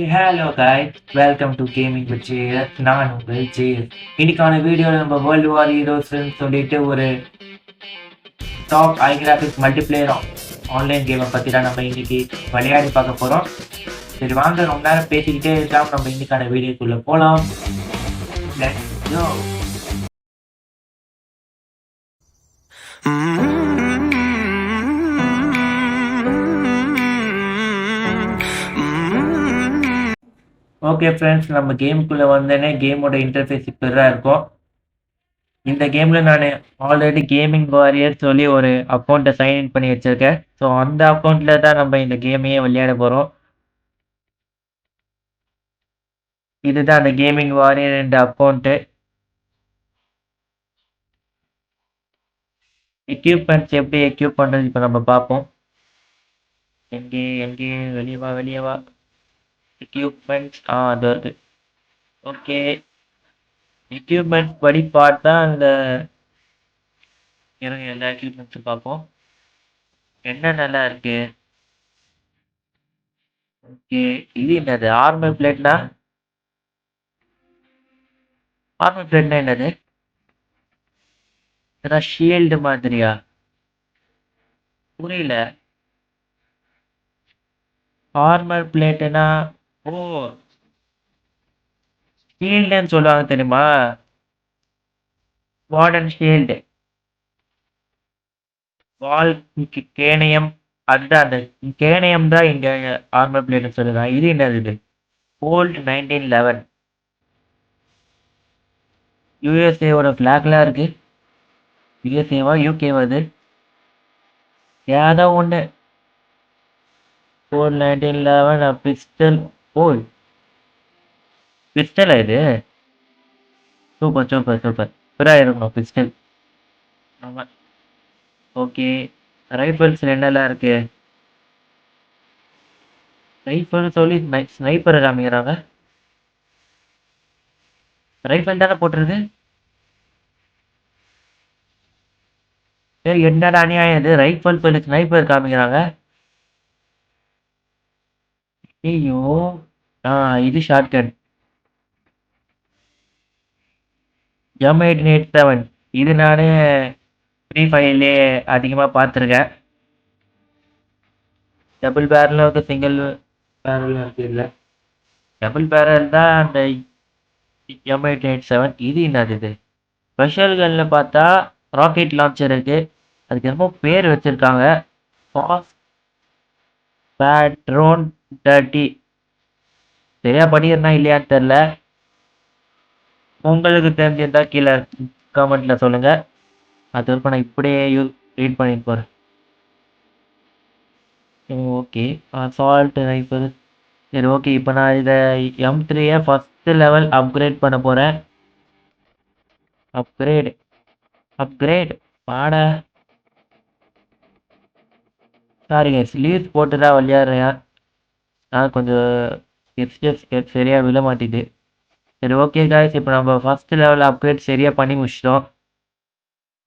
Hello guys, welcome to gaming with JS. நான் உங்கள் JS. இன்னைக்கான வீடியோவில் நம்ம வேர்ல்டு வார் ஹீரோஸ்ன்னு சொல்லிட்டு ஒரு top high graphics multiplayer online கேமை பற்றி தான் நம்ம இன்னைக்கு விளையாடி பார்க்க போகிறோம். சரி வாங்க, ரொம்ப நேரம் பேசிக்கிட்டே இருக்கலாம், நம்ம இன்னைக்கான வீடியோக்குள்ளே போகலாம். Let's go. ஓகே ஃப்ரெண்ட்ஸ், நம்ம கேமுக்குள்ளே வந்தோடனே கேமோட இன்டர்ஃபேஸ் இப்போ தான் இருக்கும். இந்த கேமில் நான் ஆல்ரெடி கேமிங் வாரியர் சொல்லி ஒரு அக்கௌண்ட்டை சைன்இன் பண்ணி வச்சுருக்கேன். ஸோ அந்த அக்கௌண்ட்டில் தான் நம்ம இந்த கேமையே விளையாட போகிறோம். இதுதான் அந்த கேமிங் வாரியர் என்ற அக்கௌண்ட்டு. எக்யூப்மெண்ட்ஸ் எப்படி எக்யூப் பண்ணுறது இப்போ நம்ம பார்ப்போம். எங்கே எங்கே வெளியே வா வெளியே வா. எக்யூப்மெண்ட்ஸ் அது வருது. ஓகே, எக்யூப்மெண்ட்ஸ் படி பார்த்தா அந்த எல்லா எக்யூப்மெண்ட்ஸும் பார்ப்போம் என்ன நல்லா இருக்கு. ஓகே, இது என்னது ஆர்மர் பிளேட்னா? ஆர்மர் பிளேட்னா என்னது? ஏதாவது ஷீல்டு மாதிரியா? புரியல. ஆர்மர் பிளேட்டுனா ஓ ஷீல்டுன்னு சொல்லுவாங்க தெரியுமா? மாடர்ன் ஷீல்டு, வால் கேணயம். அதுதான் அந்த கேணயம் தான் இங்க ஆர்மர் பிளேட்னு சொல்லுறாங்க. இது என்னது? இது கோல்ட் 1911 யூஎஸ்ஏவோட ஃபிளாக்லாம் இருக்கு. யூஎஸ்ஏவா யூகேவா? அது ஏதோ ஒன்று. Gold 1911 pistol. ஓ பிஸ்டலா இது? Super super super. இப்பதான் இருக்கணும் பிஸ்டல். ஆமா. ஓகே, ரைஃபிள்ஸ் என்னெல்லாம் இருக்கு? ரைஃபிள் சொல்லி ஸ்னைப்பர் காமிக்கிறாங்க. ரைஃபிள் தானே போட்டிருக்கு. சரி, என்னடா அநியாயம் இது? ரைஃபிள் சொல்லி ஸ்னைப்பர் காமிக்கிறாங்க. ஐயோ, இது ஷார்ட்கட். M887 இது நான் ஃப்ரீ ஃபயர்லே அதிகமாக பார்த்துருக்கேன். டபுள் பேரலும் இருக்குது, சிங்கிள் பேரலும் இருக்குது. இல்லை, டபுள் பேரல் தான் அந்த M887. இது என்னது? இது ஸ்பெஷல் கன்ல பார்த்தா ராக்கெட் லான்ச்சர் இருக்கு. அதுக்கு என்னமோ பேர் வச்சிருக்காங்க. ஃபாஸ்ட் பேட்ரோன் 30. சரியா பண்ணிடுறா இல்லையான்னு தெரில. உங்களுக்கு தெரிஞ்சிருந்தா கீழே கமெண்ட்ல சொல்லுங்க. அது வரைக்கும் நான் இப்படியே ரீட் பண்ணிட்டு போறேன். Okay, assault rifle. சரி ஓகே, இப்போ நான் இதை M3 ஃபர்ஸ்ட் லெவல் அப்கிரேட் பண்ண போறேன். அப்கிரேட் அப்கிரேட் பாட. சாரிங்க, ஸ்லீவ்ஸ் போட்டு தான் விளையாடுறேன். நான் கொஞ்சம் எக்ஸ்டெப்ஸ் சரியா விழ மாட்டேது. சரி ஓகே காய்ஸ், இப்போ நம்ம ஃபர்ஸ்ட் லெவல் அப்கிரேட் சரியாக பண்ணி முடிச்சிட்டோம்.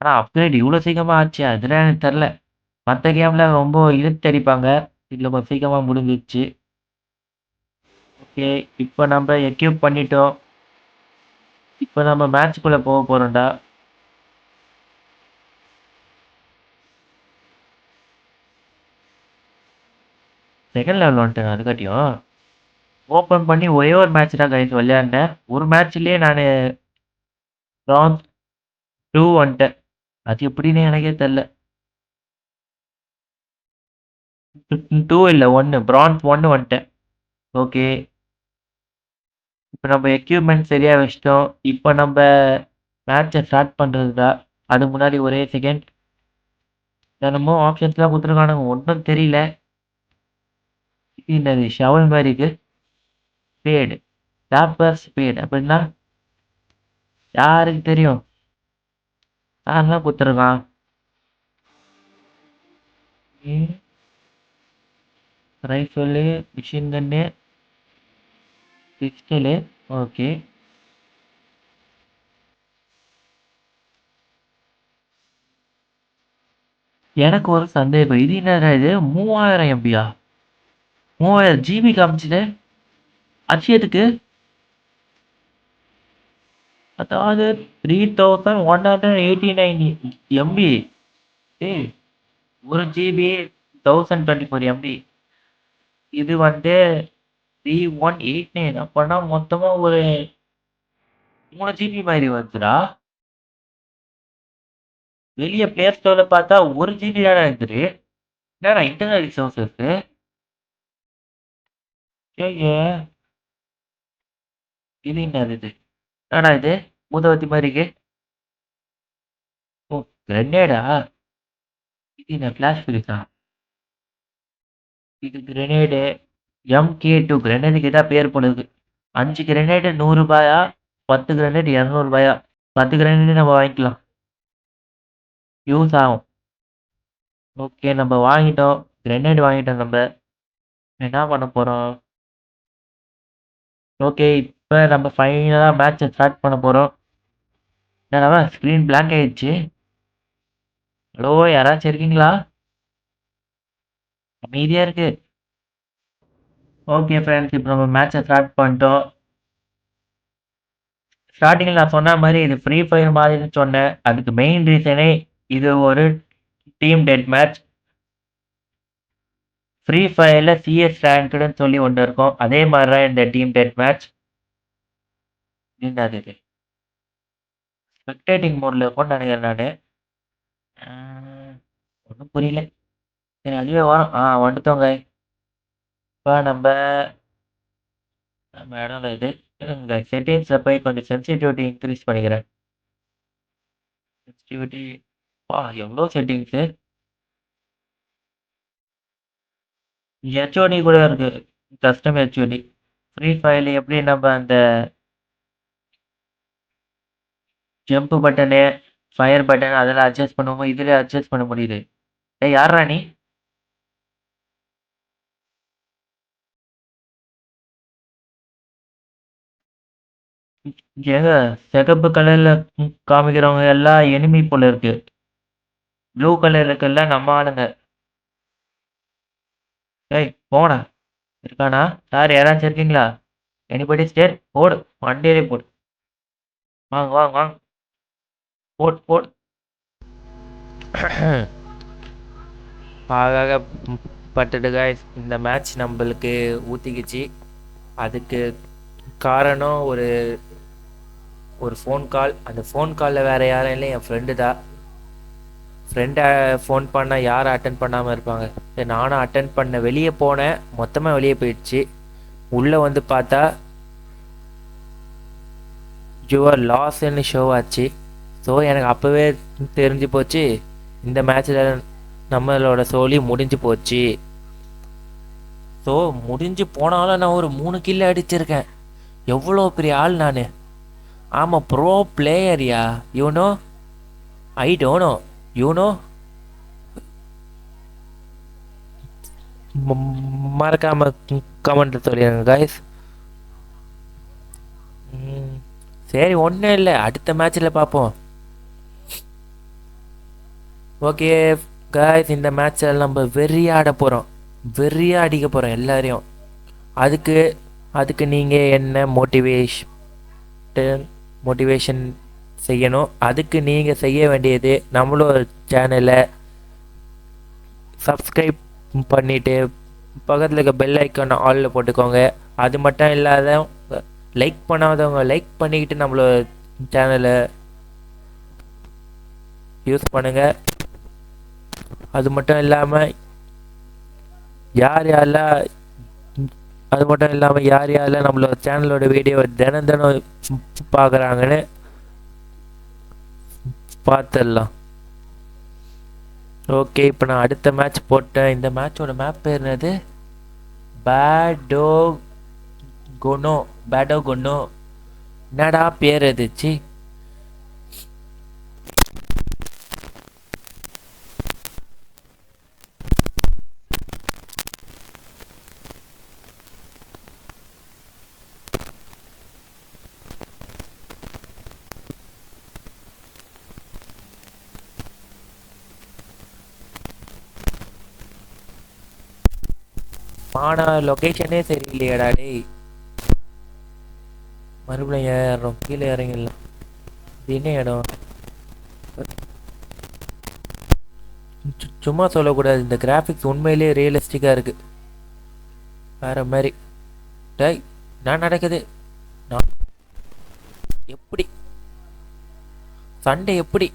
ஆனால் அப்கிரேட் இவ்வளோ சீக்கிரமாக ஆச்சு அதெல்லாம் எனக்கு தெரில. மற்ற கேமில் ரொம்ப இழுத்து அடிப்பாங்க, இதில் கொஞ்சம் சீக்கிரமாக முடிஞ்சிச்சு. ஓகே, இப்போ நம்ம எக்யூப் பண்ணிட்டோம். இப்போ நம்ம மேட்ச்குள்ளே போக போகிறோம்டா. செகண்ட் லெவல் வந்துட்டேன். அதுக்காட்டியும் ஓப்பன் பண்ணி ஒரே ஒரு மேட்ச் தான் கைஸ் விளையாடினேன். ஒரு மேட்ச்லேயே நான் பிரான்ஸ் 2 வந்துட்டேன். அது எப்படின்னு எனக்கே தெரில. 2 இல்லை 1, பிரான்ஸ் 1 வந்துட்டேன். ஓகே, இப்போ நம்ம எக்யூப்மெண்ட் சரியாக வச்சிட்டோம். இப்போ நம்ம மேட்சை ஸ்டார்ட் பண்ணுறது தான். அது முன்னாடி ஒரே செகண்ட். என்னமோ ஆப்ஷன்ஸ்லாம் கொடுத்துருக்கானுங்க, ஒன்றும் தெரியல. இது என்னது ஷவல் மாதிரி இருக்கு. ஸ்பேடு, டாப்பர் ஸ்பேடு அப்படின்னா யாருக்கு தெரியும்? யாரெல்லாம் கொடுத்துருக்கான்? ரைஃபிளு, மிஷின் கன்னு, பிஸ்டலு. ஓகே, எனக்கு ஒரு சந்தேகம். இது என்னடா இது 3000 எம்பியா? 3000 ஜிபி காமிச்சுது. அர்ஷியத்துக்கு அதாவது 3189 எம்பி. ஏய், 1 GB 1024 MB. இது வந்து 3189. அப்பனா மொத்தமா ஒரு 3 GB மாதிரி வருதுடா. வெளியே பிளே ஸ்டோர்ல பார்த்தா 1 GB தானே இருக்குது. என்னடா இன்டர்னல் ரிசோர்ஸ் இருக்கு. ஏ இது என்னது இது? என்னடா இது மூதவத்தி மாதிரி இருக்கு. ஓ, கிரெனேடா? இது என்ன ஃபிளாஷ் பிரிக்கா? இது கிரெனேடு. MK2 கிரெனேடுக்கு தான் பேர் போடுது. 5 கிரெனேடு 100 ரூபாயா? 10 கிரெனேடு 200 ரூபாயா? 10 கிரெனேடு நம்ம வாங்கிக்கலாம். யூஸ் ஆகும். ஓகே, நம்ம வாங்கிட்டோம். கிரெனேட் வாங்கிட்டோம். நம்ம என்ன பண்ண போறோம்? ஓகே, இப்போ நம்ம ஃபைனலாக மேட்சை ஸ்டார்ட் பண்ண போகிறோம். என்னடா ஸ்க்ரீன் பிளாங்க் ஆயிடுச்சு. ஹலோ, யாராச்சும் இருக்கீங்களா? அமைதியாக இருக்கு. ஓகே ஃப்ரெண்ட்ஸ், இப்போ நம்ம மேட்சை ஸ்டார்ட் பண்ணிட்டோம். ஸ்டார்டிங்கில் நான் சொன்ன மாதிரி இது ஃப்ரீ ஃபயர் மாதிரின்னு சொன்னேன். அதுக்கு மெயின் ரீசனே இது ஒரு டீம் டெட் மேட்ச். ஃப்ரீ ஃபயரில் CS ரேங்க்டுன்னு சொல்லி ஒன்று இருக்கும். அதே மாதிரி தான் இந்த டீம் டெட் மேட்ச். என்னது இது? ஸ்பெக்டேட்டிங் மோடில் இருக்கும்னு நினைக்கிறேன் நான். ஒன்றும் புரியல. சரி, அதுவே வரும். வந்துட்டோங்க. இப்போ நம்ம நம்ம இடம்ல இது இந்த செட்டிங்ஸில் போய் கொஞ்சம் சென்சிட்டிவிட்டி இன்க்ரீஸ் பண்ணிக்கிறேன். சென்சிட்டிவிட்டி எவ்வளோ செட்டிங்ஸு. ஹெச்ஓடி கூட இருக்கு. Custom HOD. ஃப்ரீ ஃபயரில் எப்படி நம்ம அந்த ஜம்ப் பட்டனு, ஃபயர் பட்டன் அதெல்லாம் அட்ஜஸ்ட் பண்ணுவோமோ இதில் அட்ஜஸ்ட் பண்ண முடியுது. யாரா நீ? ஏங்க, சிகப்பு கலரில் காமிக்கிறவங்க எல்லாம் எனிமி போல இருக்கு. ப்ளூ கலர் இருக்குல்ல நம்ம ஆளுங்க. ஏய் போனா இருக்கானா? சார் யாராச்சும் இருக்கீங்களா? எனிபடி ஸ்டேர் போடு. வண்டியிலே போடு. வாங்க வாங்க வாங்க. Boat boat. ஆகாக பட்டுட்டு guys, இந்த மேட்ச் நம்மளுக்கு ஊற்றிக்கிச்சு. அதுக்கு காரணம் ஒரு ஒரு ஃபோன் கால். அந்த ஃபோன் காலில் வேறு யாரும் இல்லை, என் ஃப்ரெண்டு தான். ஃப்ரெண்டை ஃபோன் பண்ணால் யாரும் அட்டன் பண்ணாமல் இருப்பாங்க. சரி, நானும் அட்டன் பண்ண வெளியே போனேன். மொத்தமாக வெளியே போயிடுச்சு. உள்ளே வந்து பார்த்தா யுவர் லாஸ்ன்னு ஷோ ஆச்சு. ஸோ எனக்கு அப்போவே தெரிஞ்சு போச்சு, இந்த மேட்ச்சில் நம்மளோட சோலி முடிஞ்சு போச்சு. ஸோ முடிஞ்சு போனாலும் நான் ஒரு 3 கில்லு அடிச்சிருக்கேன். எவ்வளோ பெரிய ஆள் நான். ஆமாம், ப்ரோ பிளேயர்யா. You know I dunno you know. மறக்காம கமெண்ட் சொல்லிடுங்க காய்ஸ். சரி, ஒன்றும் இல்லை, அடுத்த மேட்ச்சில் பார்ப்போம். ஓகே காய்ஸ், இந்த மேட்ச்சில் நம்ம வெறியாட போகிறோம். வெறியாக அடிக்க போகிறோம் எல்லாரையும். அதுக்கு அதுக்கு நீங்கள் என்ன மோட்டிவேஷன் செய்யணும். அதுக்கு நீங்கள் செய்ய வேண்டியது நம்மளோட சேனலை சப்ஸ்கிரைப் பண்ணிவிட்டு பக்கத்தில் இருக்க பெல் ஐக்கானை ஆலில் போட்டுக்கோங்க. அது மட்டும் இல்லாத லைக் பண்ணாதவங்க லைக் பண்ணிக்கிட்டு நம்மளோட சேனலை யூஸ் பண்ணுங்கள். அது மட்டும் இல்லாமல் யார் யாரெல்லாம் நம்மளோட சேனலோட வீடியோவை தினம் பார்க்குறாங்கன்னு பார்த்துடலாம். ஓகே, இப்போ நான் அடுத்த மேட்ச் போட்டேன். இந்த மேட்சோட மேப் பேர் என்னது? பேடோகோனோ. என்னடா பேர் எதுச்சு? லொகேஷனே சரியில்லையடா டேய். மறுபடியும் ஏறுறோம், கீழே இறங்கிடலாம். இது என்ன இடம்? சும்மா சொல்லக்கூடாது, இந்த கிராஃபிக்ஸ் உண்மையிலேயே ரியலிஸ்டிக்காக இருக்குது, வேற மாதிரி. டேய், நான் நடக்குது. நான் எப்படி சண்டை எப்படி?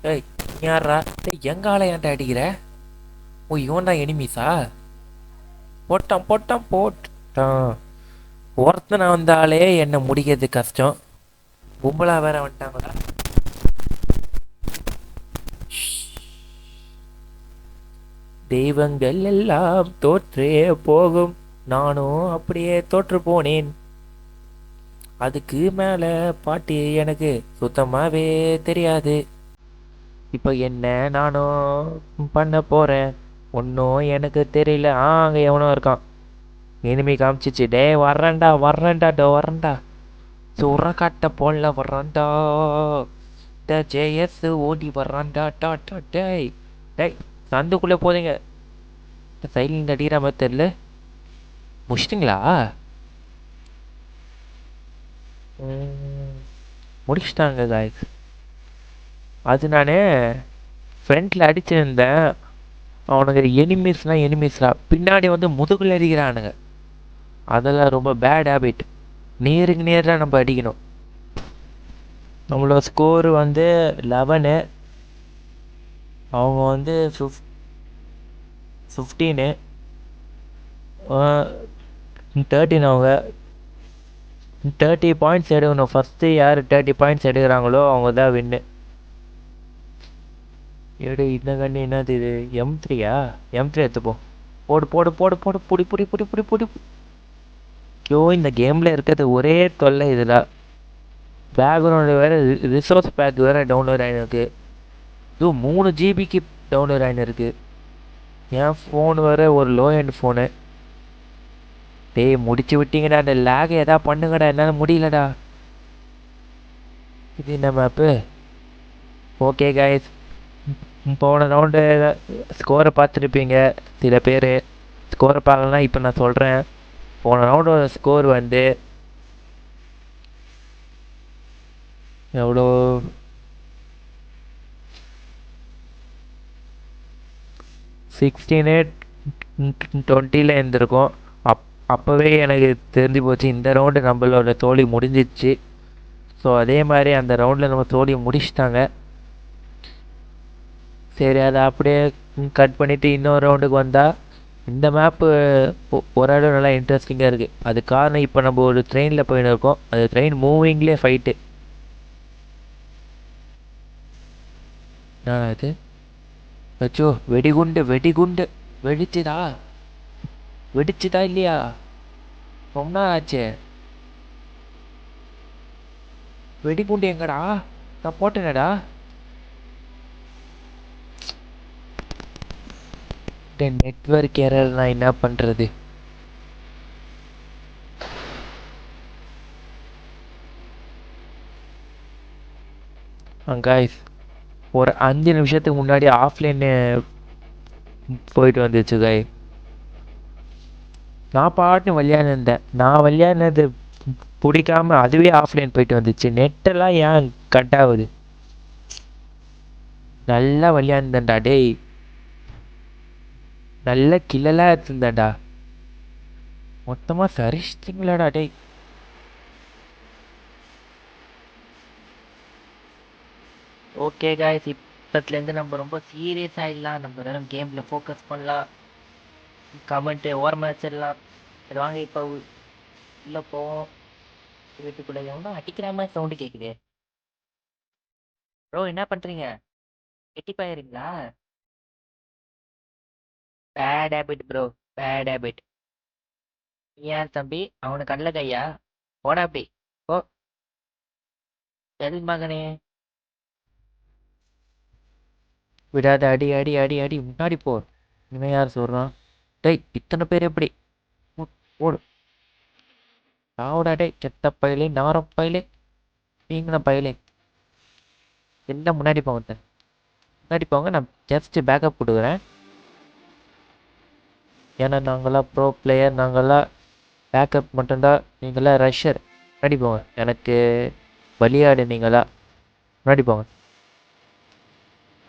டேய், நீ யாரா? டேய், எங்க ஆளை ஏன்ட்ட அடிக்கிற? ஓ, இவன் தான் எனிமீஸா? போட்டான் போட்டான் போட்டான். ஒருத்தனை வந்தாலே என்னை முடிக்கிறது கஷ்டம், கும்பலா வேற வந்துட்டாங்களா? தெய்வங்கள் எல்லாம் தோற்றே போகும், நானும் அப்படியே தோற்று போனேன். அதுக்கு மேல பாட்டு எனக்கு சுத்தமாவே தெரியாது. இப்போ என்ன நானும் பண்ண போறேன், ஒன்றும் எனக்கு தெரியல. அங்கே எவனோ இருக்கான், இனிமே காமிச்சிச்சு. டே வர்றேன்டா வர்றேன்டா டோ வர்றேன்டா, சுர காட்ட போல வர்றான்டா, ஜேஎஸ் ஓடி வர்றான்டா. டா டா டேய் டேய், சந்துக்குள்ளே போதீங்க. சைலண்ட் அடிக்கிற மாதிரி தெரியல. முடிச்சிட்டிங்களா? முடிச்சிட்டாங்க காய்ஸ். அது நான் ஃப்ரண்ட்டில் அடிச்சிருந்தேன், அவனுங்க எனிமீஸ்லாம் எனிமீஸ்ரா, பின்னாடி வந்து முதுகுல அடிக்கிறானுங்க. அதெல்லாம் ரொம்ப பேட் ஹேபிட். நேருக்கு நேராக நம்ம அடிக்கணும். நம்மளோட ஸ்கோரு வந்து 11, அவங்க வந்து 15, 13. அவங்க 30 பாயிண்ட்ஸ் எடுக்கணும். ஃபஸ்ட்டு யார் 30 பாயிண்ட்ஸ் எடுக்கிறாங்களோ அவங்க தான் வின்னு. எடு, இந்த கண்ணு என்னது இது? M3யா? M3 எடுத்துப்போம். போடு போடு போடு போடு, புடி புடி புடி புடி புடி. ஐயோ, இந்த கேமில் இருக்கிறது ஒரே தொல்லை இதில். பேக்ரவுண்டு வேறு, ரிசோர்ஸ் பேக் வேறு டவுன்லோட் ஆகிருக்கு. இது 3 ஜிபிக்கு டவுன்லோட் ஆகிருக்கு. என் ஃபோன் வேறு ஒரு லோ எண்ட் ஃபோனு. டேய், முடிச்சு விட்டீங்கடா, அந்த லேக் எதா பண்ணுங்கடா, என்னால் முடியலடா. இது என்ன மேப்பு? ஓகே காய்ஸ், போன ரவுண்டு ஸ்கோரை பார்த்துருப்பீங்க சில பேர். ஸ்கோரை பார்க்கலாம், இப்போ நான் சொல்கிறேன். போன ரவுண்டோட ஸ்கோர் வந்து எவ்வளோ? 16-20 இருந்திருக்கும். அப்போவே எனக்கு தெரிஞ்சு போச்சு இந்த ரவுண்டு நம்மளோட தோல்வி முடிஞ்சிச்சு. ஸோ அதே மாதிரி அந்த ரவுண்டில் நம்ம தோல்வி முடிச்சிட்டாங்க. சரி, அதை அப்படியே கட் பண்ணிவிட்டு இன்னொரு ரவுண்டுக்கு வந்தால், இந்த மேப்பு ஓரளவு நல்லா இன்ட்ரெஸ்டிங்காக இருக்குது. அது காரணம், இப்போ நம்ம ஒரு ட்ரெயினில் போயின்னு இருக்கோம், அது ட்ரெயின் மூவிங்லேயே ஃபைட்டு. என்னடா இது? அச்சோ, வெடிகுண்டு வெடிகுண்டு. வெடிச்சுதா? வெடிச்சுதா இல்லையா? ரொம்ப நாள் ஆச்சு. வெடிகுண்டு எங்கடா? நான் போட்டேனடா. நெட்வொர்க் எரர், நான் என்ன பண்ணுறது? காய்ஸ், ஒரு 5 நிமிஷத்துக்கு முன்னாடி ஆஃப்லைன்னு போயிட்டு வந்துச்சு காய். நான் பாட்டுன்னு விளையாடிருந்தேன், நான் விளையாடினது பிடிக்காம அதுவே ஆஃப்லைன் போயிட்டு வந்துச்சு. நெட்டெல்லாம் ஏன் கட் ஆகுது? நல்லா விளையாண்டேன்டா டேய், நல்ல கில்லெல்லாம் எடுத்திருந்தேன்டா. மொத்தமாக சரிச்சிட்டிங்களாடா டேய். ஓகே காய்ஸ், இப்பத்துலேருந்து நம்ம ரொம்ப சீரியஸ் ஆகிடலாம். நம்ம வெறும் கேமில் ஃபோக்கஸ் பண்ணலாம், கமெண்ட்டு ஓரமாக வச்சிடலாம். சரி வாங்க, இப்போ உள்ளே போவோம். வீட்டுக்குள்ளே எவனோ அடிக்கிற மாதிரி சவுண்டு கேட்குது. ப்ரோ, என்ன பண்ணுறீங்க? எட்டி பாயிருங்களா? Bad habit bro, bad habit. ஏன் தம்பி, அவனுக்கு அல்ல கையா? போடா அப்படி. ஓ, சரி மகனே. விடாத, அடி அடி அடி அடி, முன்னாடி போ. இவன் யார் சொல்கிறான்? டேய், இத்தனை பேர் எப்படி? ஓடு. ஆவுடா டேய், செத்த பயலே, நாரம் பயலே, நீங்கள பயலே. எல்லாம் முன்னாடி போங்க, முன்னாடி போங்க. நான் ஜஸ்ட் பேக்கப் கொடுக்குறேன். ஏன்னா நாங்களாம் ப்ரோ பிளேயர், நாங்களாம் பேக்கப் மட்டும்தான். நீங்களாம் ரஷ்ஷர். முன்னாடி போங்க. எனக்கு பலியாடு நீங்களா. முன்னாடி போங்க.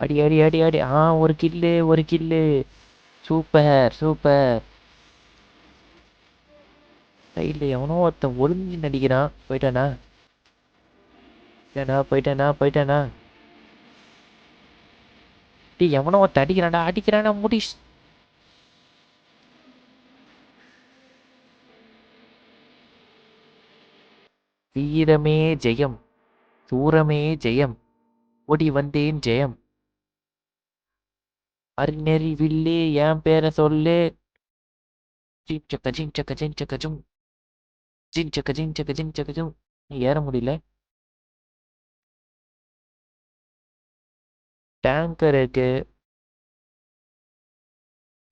அடி அடி அடி அடி. ஒரு கில்லு ஒரு கில்லு. Super super. சைடில் எவனோ ஒருத்தன் ஒளிஞ்சு நடிக்கிறான். போயிட்டானா போயிட்டானா போயிட்டானா போயிட்டானா. டீ எவனோ ஒருத்தன் அடிக்கிறான்டா அடிக்கிறானா முடிஷ். வீரமே ஜெயம். சூரமே ஜெயம். ஓடி வந்தேன் ஜெயம். அறிஞரி வில்லு என் பேரை சொல்லு. ஜிங் சக்க ஜிங் சக்க ஜிங் சக்க ஜும். ஜிங் சக்க ஜிங் சக்க ஜிங் சக்க ஜும். ஏற முடியல. டேங்கர் இருக்கு.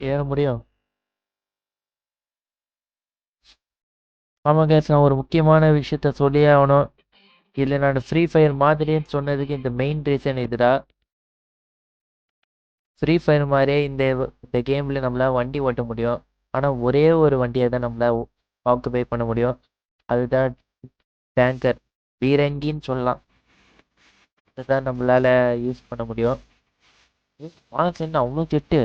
ஏற முடியும். ஆமாம் கேஸ், நான் ஒரு முக்கியமான விஷயத்த சொல்லியே ஆகணும். இல்லை, நான் ஃப்ரீ ஃபயர் மாதிரின்னு சொன்னதுக்கு இந்த மெயின் ரீசன் இதுடா. ஃப்ரீ ஃபயர் மாதிரியே இந்த கேமில் நம்மளால் வண்டி ஓட்ட முடியும். ஆனால் ஒரே ஒரு வண்டியை தான் நம்மளால் ஆக்குபை பண்ண முடியும். அதுதான் டேங்கர். பீரங்கின்னு சொல்லலாம். அதுதான் நம்மளால் யூஸ் பண்ண முடியும். வானத்துல என்ன அவ்வளோ கெட்டு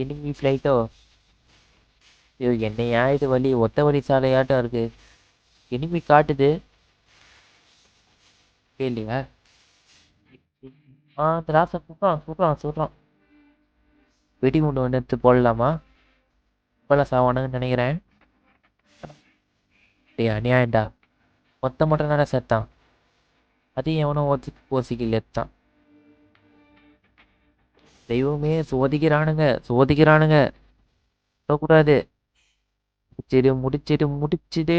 எனிமி ஃப்ளைட்டோ. ஐயோ, என்னையா இது வழி ஒத்த வழி சாலையாட்டம் இருக்கு. எனிமி காட்டுது இல்லையா. திராட்சை சுடுறான் சுடுறான் சுடுறான். வெடிகுண்டு ஒன்று எடுத்து போடலாமா. இப்போலாம் சாவானுன்னு நினைக்கிறேன். டேய் அநியாயம்டா. மொத்த மட்டும் தானே செத்தான். அதையும் எவனோ ஓசிக்கில் எடுத்தான். தெய்வமே சோதிக்கிறானுங்க சோதிக்கிறானுங்க. கூடாது. முடிச்சிடு முடிச்சிடு முடிச்சிடு.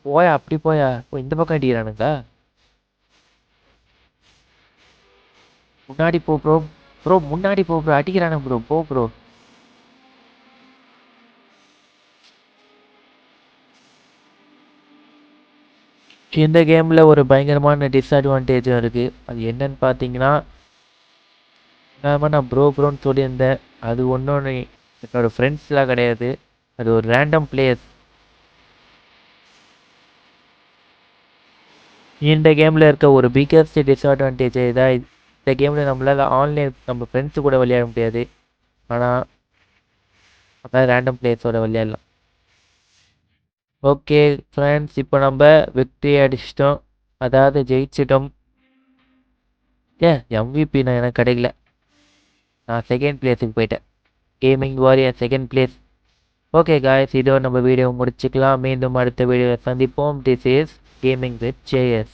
போயா அப்படி போயா. இந்த பக்கம் அடிக்கிறானுங்க. முன்னாடி போ ப்ரோ. ப்ரோ முன்னாடி போ ப்ரோ. அடிக்கிறானு ப்ரோ. போ ப்ரோ. இந்த கேமில் ஒரு பயங்கரமான டிஸ்அட்வான்டேஜும் இருக்குது. அது என்னன்னு பார்த்தீங்கன்னா, நான் ப்ரோன்னு சொல்லியிருந்தேன். அது ஒன்று என்னோடய ஃப்ரெண்ட்ஸ்லாம் கிடையாது. அது ஒரு ரேண்டம் பிளேயர்ஸ். இந்த கேமில் இருக்க ஒரு பிக்கஸ்ட் டிஸ்அட்வான்டேஜ் இதான். இந்த கேமில் நம்மளால் ஆன்லைன் நம்ம ஃப்ரெண்ட்ஸு கூட விளையாட முடியாது. ஆனால் அதான் ரேண்டம் பிளேயர்ஸோட விளையாடலாம். ஓகே ஃப்ரெண்ட்ஸ், இப்போ நம்ம விக்ட்ரி அடிச்சிட்டோம். அதாவது ஜெயிச்சிட்டோம். MVP நான் எனக்கு கிடைக்கல. நான் செகண்ட் பிளேஸுக்கு போயிட்டேன். Gaming warrior second place. Okay guys, இதோ நம்ம வீடியோ முடிச்சுக்கலாம். மீண்டும் அடுத்த வீடியோவில் சந்திப்போம். This is gaming with JS.